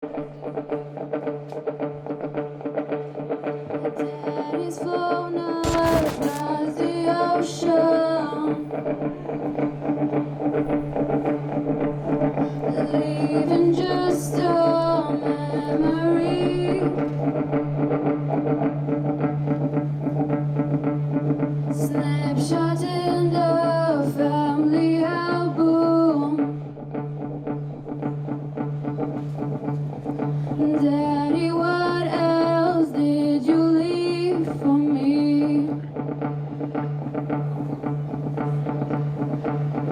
Daddy's flown out across the ocean, leaving just a memory. Snapshot in the family album. Daddy, what else did you leave for me?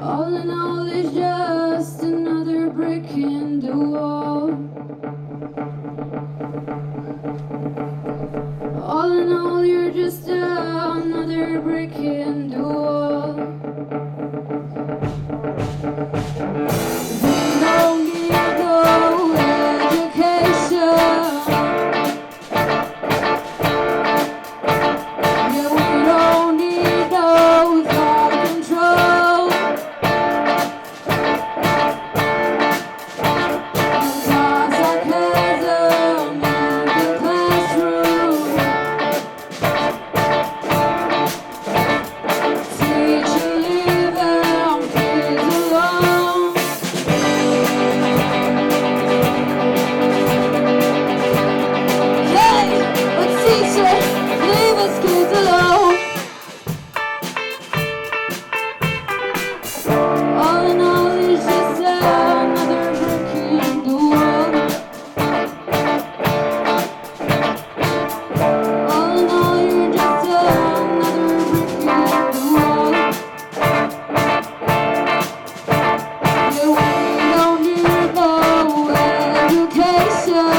All in all, it's just another brick in the wall. All in all, you're just another brick in the wall. We don't need no education. Yeah, we don't need no thought control. Cause sarcasm in the classroom. Teacher leaving kids alone. Hey, a teacher leave us kids alone. All in all, it's just another brick in the wall. All in all, you're just another brick in the wall. Yeah, we don't need no education.